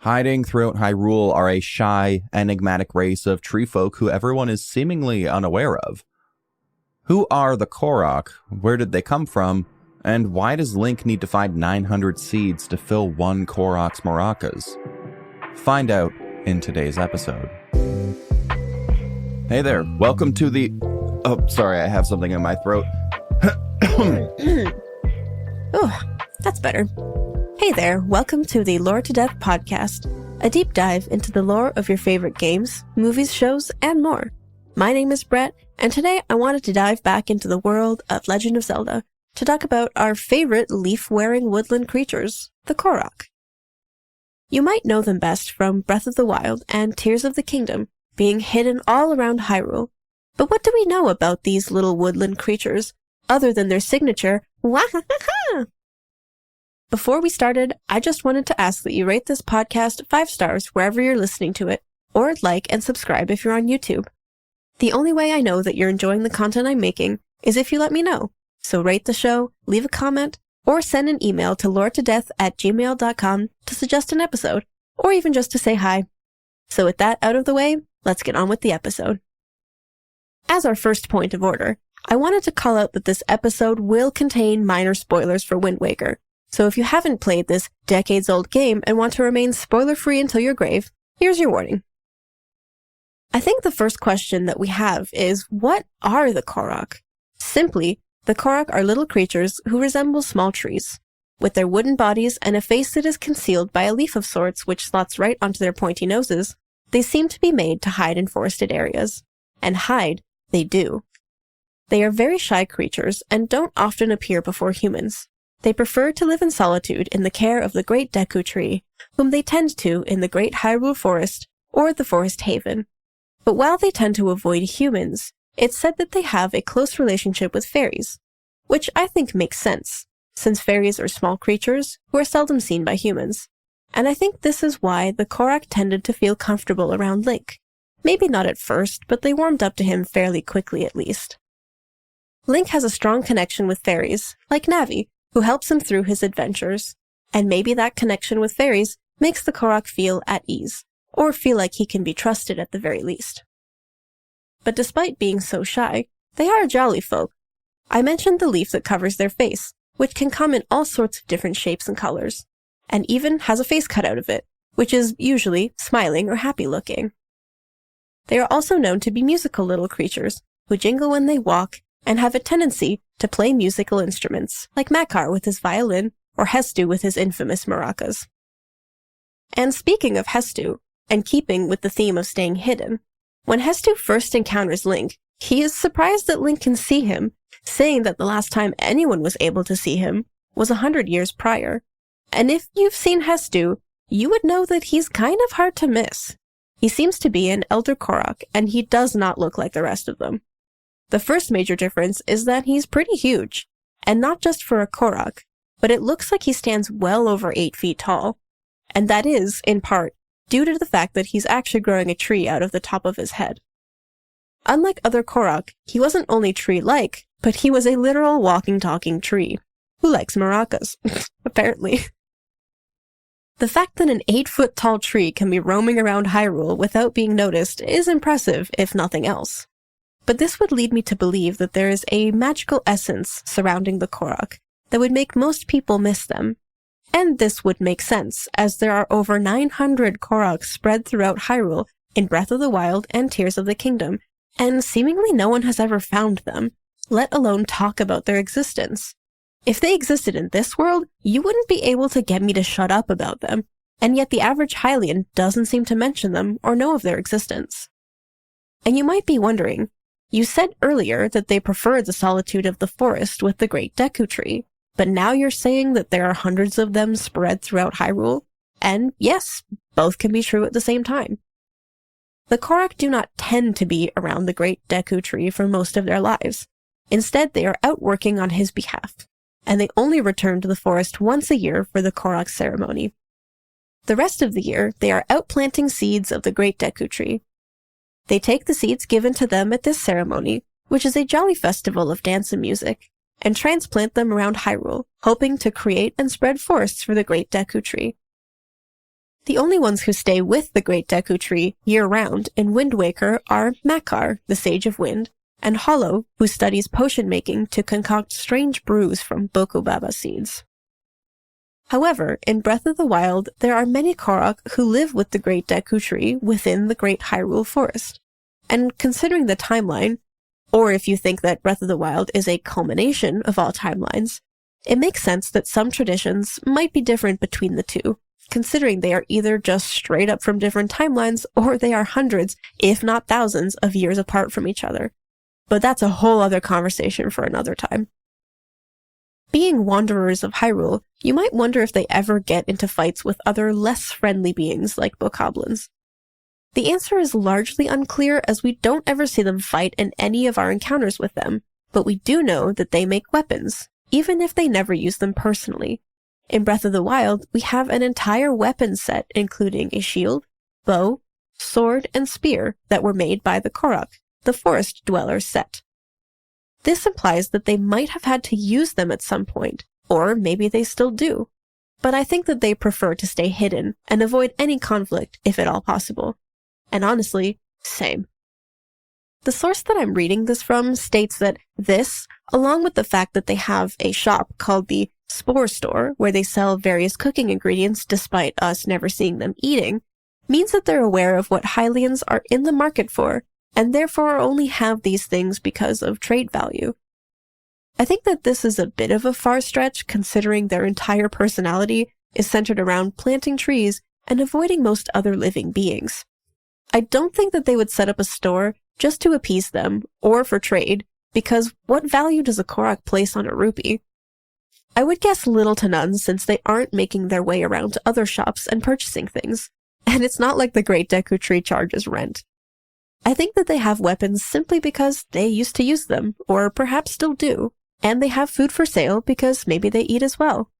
Hiding throughout Hyrule are a shy, enigmatic race of tree folk who everyone is seemingly unaware of. Who are the Korok? Where did they come from? And why does Link need to find 900 seeds to fill one Korok's maracas? Find out in today's episode. Hey there, welcome to the... Oh, sorry, I have something in my throat. Oh, that's better. Hey there, welcome to the Lore to Death podcast, a deep dive into the lore of your favorite games, movies, shows, and more. My name is Brett, and today I wanted to dive back into the world of Legend of Zelda to talk about our favorite leaf-wearing woodland creatures, the Korok. You might know them best from Breath of the Wild and Tears of the Kingdom, being hidden all around Hyrule. But what do we know about these little woodland creatures, other than their signature, wah-ha-ha-ha? Before we started, I just wanted to ask that you rate this podcast 5 stars wherever you're listening to it, or like and subscribe if you're on YouTube. The only way I know that you're enjoying the content I'm making is if you let me know. So rate the show, leave a comment, or send an email to loretodeth@gmail.com to suggest an episode, or even just to say hi. So with that out of the way, let's get on with the episode. As our first point of order, I wanted to call out that this episode will contain minor spoilers for Windwaker. So if you haven't played this decades-old game and want to remain spoiler-free until your grave, here's your warning. I think the first question that we have is, what are the Korok? Simply, the Korok are little creatures who resemble small trees. With their wooden bodies and a face that is concealed by a leaf of sorts which slots right onto their pointy noses, they seem to be made to hide in forested areas. And hide, they do. They are very shy creatures and don't often appear before humans. They prefer to live in solitude in the care of the Great Deku Tree, whom they tend to in the Great Hyrule Forest or the Forest Haven. But while they tend to avoid humans, it's said that they have a close relationship with fairies, which I think makes sense, since fairies are small creatures who are seldom seen by humans. And I think this is why the Korok tended to feel comfortable around Link. Maybe not at first, but they warmed up to him fairly quickly at least. Link has a strong connection with fairies, like Navi, who helps him through his adventures, and maybe that connection with fairies makes the Korok feel at ease, or feel like he can be trusted at the very least. But despite being so shy, they are jolly folk. I mentioned the leaf that covers their face, which can come in all sorts of different shapes and colors, and even has a face cut out of it, which is usually smiling or happy looking. They are also known to be musical little creatures, who jingle when they walk, and have a tendency to play musical instruments, like Makar with his violin, or Hestu with his infamous maracas. And speaking of Hestu, and keeping with the theme of staying hidden, when Hestu first encounters Link, he is surprised that Link can see him, saying that the last time anyone was able to see him was 100 years prior. And if you've seen Hestu, you would know that he's kind of hard to miss. He seems to be an elder Korok, and he does not look like the rest of them. The first major difference is that he's pretty huge, and not just for a Korok, but it looks like he stands well over 8 feet tall. And that is, in part, due to the fact that he's actually growing a tree out of the top of his head. Unlike other Korok, he wasn't only tree-like, but he was a literal walking, talking tree. Who likes maracas? Apparently. The fact that an 8-foot-tall tree can be roaming around Hyrule without being noticed is impressive, if nothing else. But this would lead me to believe that there is a magical essence surrounding the Korok that would make most people miss them. And this would make sense, as there are over 900 Koroks spread throughout Hyrule in Breath of the Wild and Tears of the Kingdom, and seemingly no one has ever found them, let alone talk about their existence. If they existed in this world, you wouldn't be able to get me to shut up about them, and yet the average Hylian doesn't seem to mention them or know of their existence. And you might be wondering, you said earlier that they prefer the solitude of the forest with the Great Deku Tree, but now you're saying that there are hundreds of them spread throughout Hyrule? And yes, both can be true at the same time. The Korok do not tend to be around the Great Deku Tree for most of their lives. Instead, they are out working on his behalf, and they only return to the forest once a year for the Korok ceremony. The rest of the year, they are out planting seeds of the Great Deku Tree. They take the seeds given to them at this ceremony, which is a jolly festival of dance and music, and transplant them around Hyrule, hoping to create and spread forests for the Great Deku Tree. The only ones who stay with the Great Deku Tree year-round in Windwaker are Makar, the Sage of Wind, and Hollow, who studies potion making to concoct strange brews from Bokubaba seeds. However, in Breath of the Wild, there are many Korok who live with the Great Deku Tree within the Great Hyrule Forest. And considering the timeline, or if you think that Breath of the Wild is a culmination of all timelines, it makes sense that some traditions might be different between the two, considering they are either just straight up from different timelines or they are hundreds, if not thousands, of years apart from each other. But that's a whole other conversation for another time. Being wanderers of Hyrule, you might wonder if they ever get into fights with other less friendly beings like bokoblins. The answer is largely unclear as we don't ever see them fight in any of our encounters with them, but we do know that they make weapons, even if they never use them personally. In Breath of the Wild, we have an entire weapon set including a shield, bow, sword, and spear that were made by the Korok, the Forest Dwellers set. This implies that they might have had to use them at some point, or maybe they still do. But I think that they prefer to stay hidden and avoid any conflict if at all possible. And honestly, same. The source that I'm reading this from states that this, along with the fact that they have a shop called the Spore Store, where they sell various cooking ingredients despite us never seeing them eating, means that they're aware of what Hylians are in the market for, and therefore only have these things because of trade value. I think that this is a bit of a far stretch considering their entire personality is centered around planting trees and avoiding most other living beings. I don't think that they would set up a store just to appease them, or for trade, because what value does a Korok place on a rupee? I would guess little to none since they aren't making their way around to other shops and purchasing things, and it's not like the Great Deku Tree charges rent. I think that they have weapons simply because they used to use them, or perhaps still do, and they have food for sale because maybe they eat as well.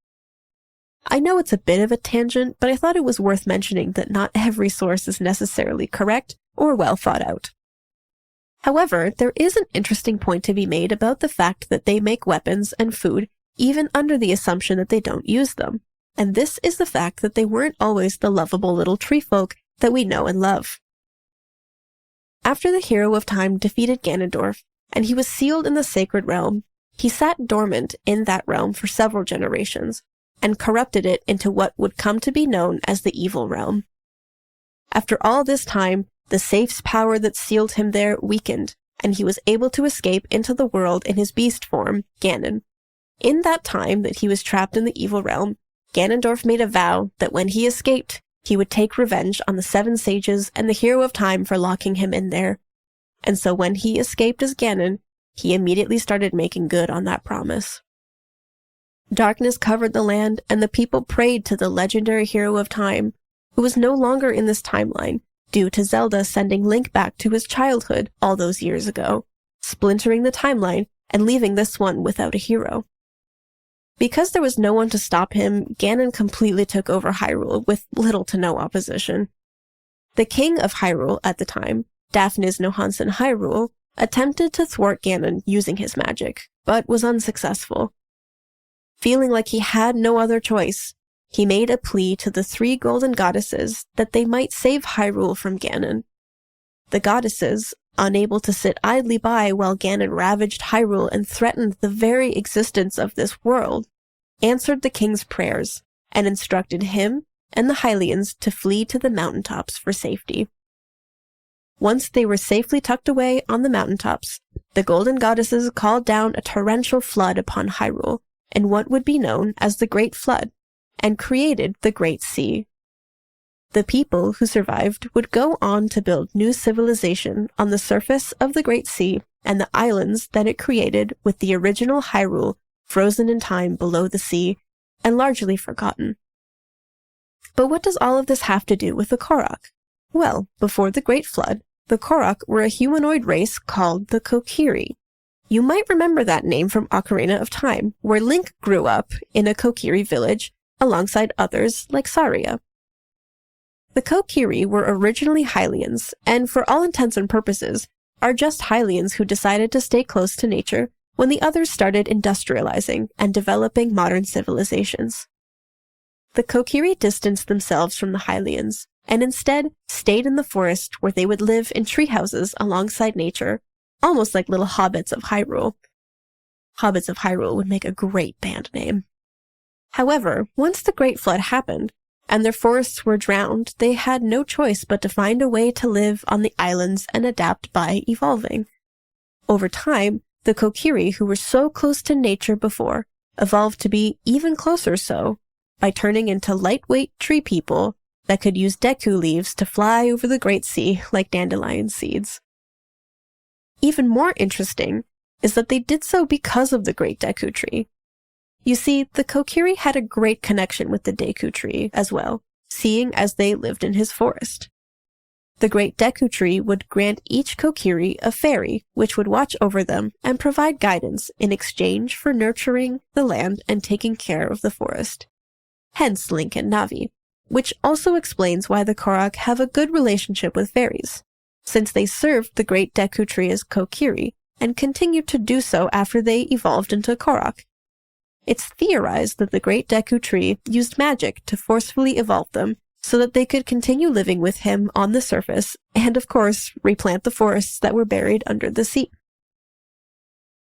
I know it's a bit of a tangent, but I thought it was worth mentioning that not every source is necessarily correct or well thought out. However, there is an interesting point to be made about the fact that they make weapons and food even under the assumption that they don't use them, and this is the fact that they weren't always the lovable little tree folk that we know and love. After the Hero of Time defeated Ganondorf, and he was sealed in the Sacred Realm, he sat dormant in that realm for several generations, and corrupted it into what would come to be known as the Evil Realm. After all this time, the Safe's power that sealed him there weakened, and he was able to escape into the world in his beast form, Ganon. In that time that he was trapped in the Evil Realm, Ganondorf made a vow that when he escaped, he would take revenge on the 7 sages and the Hero of Time for locking him in there. And so when he escaped as Ganon, he immediately started making good on that promise. Darkness covered the land, and the people prayed to the legendary Hero of Time, who was no longer in this timeline, due to Zelda sending Link back to his childhood all those years ago, splintering the timeline and leaving this one without a hero. Because there was no one to stop him, Ganon completely took over Hyrule with little to no opposition. The king of Hyrule at the time, Daphnis no Hansen Hyrule, attempted to thwart Ganon using his magic, but was unsuccessful. Feeling like he had no other choice, he made a plea to the 3 golden goddesses that they might save Hyrule from Ganon. The goddesses, unable to sit idly by while Ganon ravaged Hyrule and threatened the very existence of this world, answered the king's prayers and instructed him and the Hylians to flee to the mountaintops for safety. Once they were safely tucked away on the mountaintops, the golden goddesses called down a torrential flood upon Hyrule in what would be known as the Great Flood, and created the Great Sea. The people who survived would go on to build new civilization on the surface of the Great Sea and the islands that it created with the original Hyrule frozen in time below the sea and largely forgotten. But what does all of this have to do with the Korok? Well, before the Great Flood, the Korok were a humanoid race called the Kokiri. You might remember that name from Ocarina of Time, where Link grew up in a Kokiri village alongside others like Saria. The Kokiri were originally Hylians, and for all intents and purposes, are just Hylians who decided to stay close to nature when the others started industrializing and developing modern civilizations. the Kokiri distanced themselves from the Hylians and instead stayed in the forest where they would live in treehouses alongside nature, almost like little hobbits of Hyrule. Hobbits of Hyrule would make a great band name. However, once the Great Flood happened, and their forests were drowned, they had no choice but to find a way to live on the islands and adapt by evolving. Over time, the Kokiri, who were so close to nature before, evolved to be even closer so, by turning into lightweight tree people that could use Deku leaves to fly over the Great Sea like dandelion seeds. Even more interesting is that they did so because of the Great Deku Tree. You see, the Kokiri had a great connection with the Deku Tree as well, seeing as they lived in his forest. The Great Deku Tree would grant each Kokiri a fairy, which would watch over them and provide guidance in exchange for nurturing the land and taking care of the forest. Hence Link and Navi, which also explains why the Korok have a good relationship with fairies, since they served the Great Deku Tree as Kokiri and continued to do so after they evolved into Korok. It's theorized that the Great Deku Tree used magic to forcefully evolve them so that they could continue living with him on the surface and, of course, replant the forests that were buried under the sea.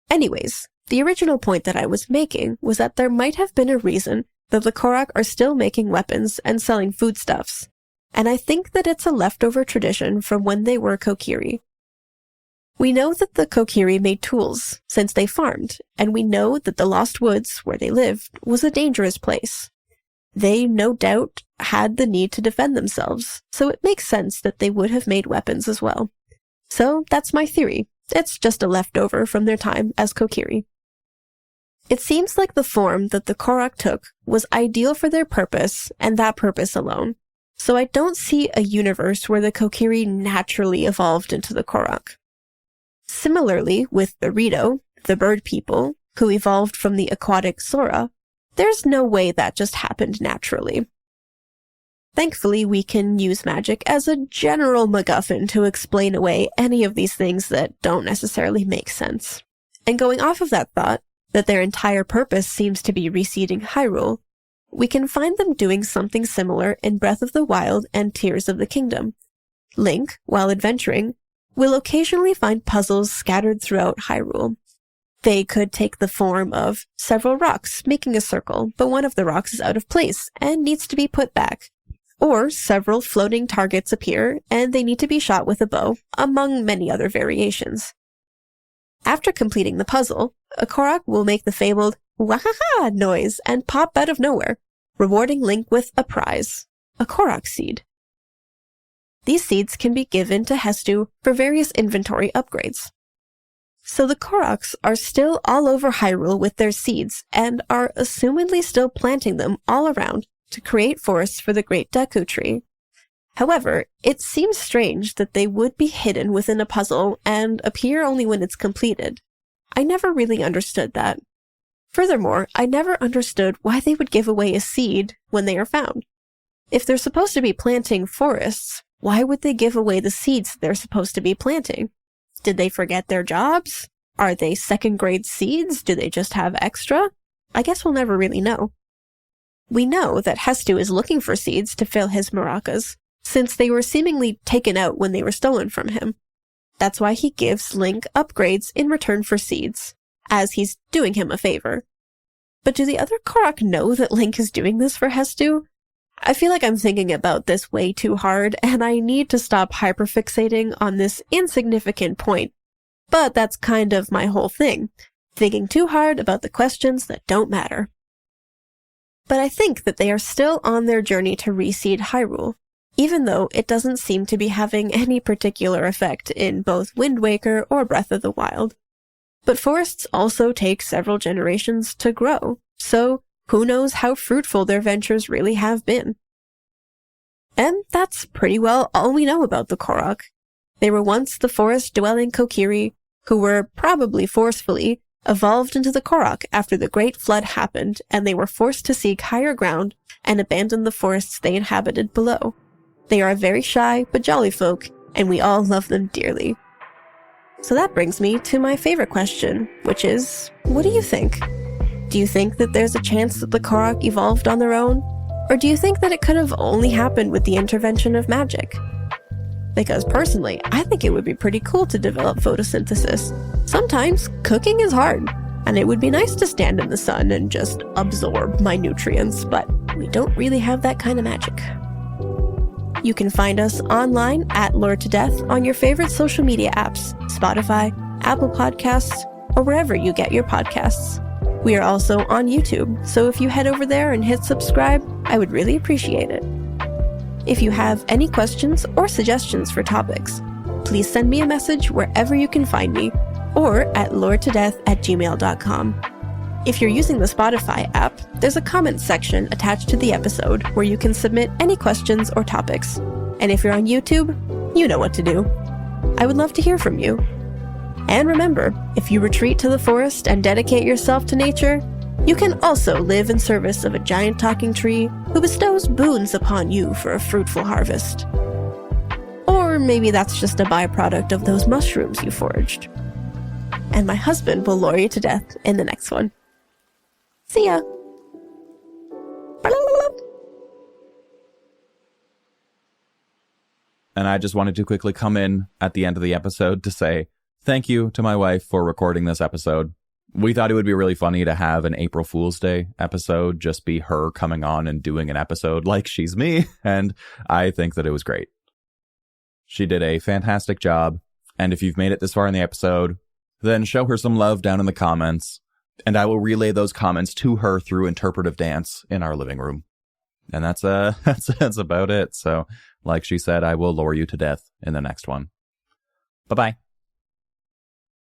Anyways, the original point that I was making was that there might have been a reason that the Korok are still making weapons and selling foodstuffs, and I think that it's a leftover tradition from when they were Kokiri. We know that the Kokiri made tools since they farmed, and we know that the Lost Woods, where they lived, was a dangerous place. They, no doubt, had the need to defend themselves, so it makes sense that they would have made weapons as well. So that's my theory. It's just a leftover from their time as Kokiri. It seems like the form that the Korok took was ideal for their purpose, and that purpose alone. So I don't see a universe where the Kokiri naturally evolved into the Korok. Similarly, with the Rito, the bird people, who evolved from the aquatic Sora, there's no way that just happened naturally. Thankfully, we can use magic as a general MacGuffin to explain away any of these things that don't necessarily make sense. And going off of that thought, that their entire purpose seems to be reseeding Hyrule, we can find them doing something similar in Breath of the Wild and Tears of the Kingdom. Link, while adventuring, will occasionally find puzzles scattered throughout Hyrule. They could take the form of several rocks making a circle, but one of the rocks is out of place and needs to be put back. Or several floating targets appear and they need to be shot with a bow, among many other variations. After completing the puzzle, a Korok will make the fabled wahaha noise and pop out of nowhere, rewarding Link with a prize, a Korok seed. These seeds can be given to Hestu for various inventory upgrades. So the Koroks are still all over Hyrule with their seeds and are assumedly still planting them all around to create forests for the Great Deku Tree. However, it seems strange that they would be hidden within a puzzle and appear only when it's completed. I never really understood that. Furthermore, I never understood why they would give away a seed when they are found. If they're supposed to be planting forests, why would they give away the seeds they're supposed to be planting? Did they forget their jobs? Are they second-grade seeds? Do they just have extra? I guess we'll never really know. We know that Hestu is looking for seeds to fill his maracas, since they were seemingly taken out when they were stolen from him. That's why he gives Link upgrades in return for seeds, as he's doing him a favor. But do the other Korok know that Link is doing this for Hestu? I feel like I'm thinking about this way too hard, and I need to stop hyperfixating on this insignificant point. But that's kind of my whole thing, thinking too hard about the questions that don't matter. But I think that they are still on their journey to reseed Hyrule, even though it doesn't seem to be having any particular effect in both Windwaker or Breath of the Wild. But forests also take several generations to grow, so who knows how fruitful their ventures really have been. And that's pretty well all we know about the Korok. They were once the forest-dwelling Kokiri, who were, probably forcefully, evolved into the Korok after the Great Flood happened and they were forced to seek higher ground and abandon the forests they inhabited below. They are very shy but jolly folk, and we all love them dearly. So that brings me to my favorite question, which is, what do you think? Do you think that there's a chance that the Korok evolved on their own? Or do you think that it could have only happened with the intervention of magic? Because personally, I think it would be pretty cool to develop photosynthesis. Sometimes cooking is hard, and it would be nice to stand in the sun and just absorb my nutrients, but we don't really have that kind of magic. You can find us online at Lore to Death on your favorite social media apps, Spotify, Apple Podcasts, or wherever you get your podcasts. We are also on YouTube, so if you head over there and hit subscribe, I would really appreciate it. If you have any questions or suggestions for topics, please send me a message wherever you can find me, or at loretodeth@gmail.com. If you're using the Spotify app, there's a comment section attached to the episode where you can submit any questions or topics. And if you're on YouTube, you know what to do. I would love to hear from you. And remember, if you retreat to the forest and dedicate yourself to nature, you can also live in service of a giant talking tree who bestows boons upon you for a fruitful harvest. Or maybe that's just a byproduct of those mushrooms you foraged. And my husband will lure you to death in the next one. See ya! And I just wanted to quickly come in at the end of the episode to say thank you to my wife for recording this episode. We thought it would be really funny to have an April Fool's Day episode just be her coming on and doing an episode like she's me, and I think that it was great. She did a fantastic job, and if you've made it this far in the episode, then show her some love down in the comments, and I will relay those comments to her through interpretive dance in our living room. And that's about it. So, like she said, I will lure you to death in the next one. Bye-bye.